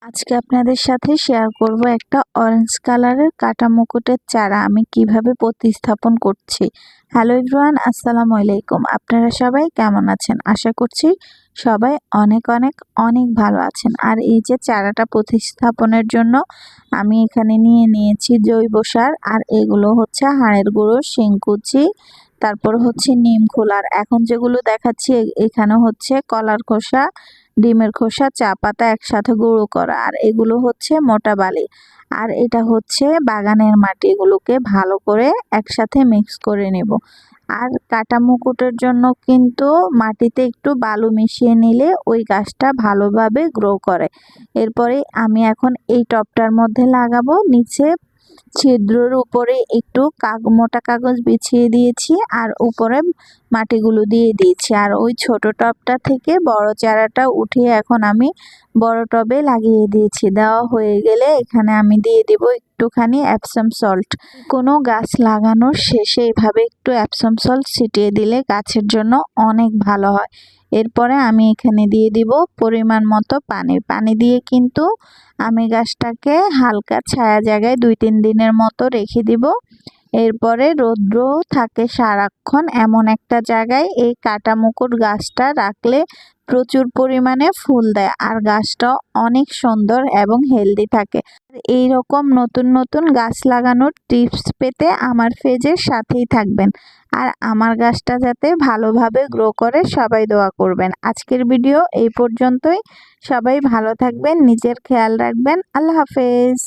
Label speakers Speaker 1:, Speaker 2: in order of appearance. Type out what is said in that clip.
Speaker 1: আজকে আপনাদের সাথে শেয়ার করব একটা অরেঞ্জ কালারের কাটা মুকুটের চারা আমি কিভাবে প্রতিস্থাপন করছি। হ্যালো এভরিওয়ান, আসসালামু আলাইকুম। আপনারা সবাই কেমন আছেন? আশা করছি সবাই অনেক অনেক অনেক ভালো আছেন। আর এই যে চারাটা প্রতিস্থাপনের জন্য আমি এখানে নিয়ে নিয়েছি জৈব সার, আর এগুলো হচ্ছে হাড়ের গুঁড়ো, শিংকুচি, তারপর হচ্ছে নিম খোলার। এখন যেগুলো দেখাচ্ছি এখানে হচ্ছে কলার খোসা, ডিমের খোসা, চা পাতা একসাথে গুঁড়ো করা, আর এগুলো হচ্ছে মোটা বালি, আর এটা হচ্ছে বাগানের মাটি। এগুলোকে ভালো করে একসাথে মিক্স করে নেব। আর কাটা মুকুটের জন্য কিন্তু মাটিতে একটু বালু মিশিয়ে নিলে ওই গাছটা ভালোভাবে গ্রো করে। এরপরে আমি এখন এই টবটার মধ্যে লাগাবো। নিচে ছিদ্রর উপরে একটু মোটা কাগজ বিছিয়ে দিয়েছি, আর উপরে মাটিগুলো দিয়ে দিয়েছি। আর ওই ছোট টবটা থেকে বড় চারাটা উঠিয়ে এখন আমি বড় টবে লাগিয়ে দিয়েছি। দেওয়া হয়ে গেলে এখানে আমি দিয়ে দেব একটুখানি অ্যাপসাম সল্ট। কোনো গাছ লাগানোর শেষে এইভাবে একটু অ্যাপসাম সল্ট ছিটিয়ে দিলে গাছের জন্য অনেক ভালো হয়। এরপরে আমি এখানে দিয়ে দিব পরিমাণ মতো পানি দিয়ে কিন্তু আমি গাছটাকে হালকা ছায়া জায়গায় 2-3 দিনের মতো রেখে দিব। এরপরে রৌদ্র থাকে সারাক্ষণ এমন একটা জায়গায় এই কাটা মুকুট গাছটা রাখলে প্রচুর পরিমাণে ফুল দেয়, আর গাছটা অনেক সুন্দর এবং হেলদি থাকে। এই রকম নতুন নতুন গাছ লাগানোর টিপস পেতে আমার পেজের সাথেই থাকবেন, আর আমার গাছটা যাতে ভালোভাবে গ্রো করে সবাই দোয়া করবেন। আজকের ভিডিও এই পর্যন্তই। সবাই ভালো থাকবেন, নিজের খেয়াল রাখবেন। আল্লাহ হাফেজ।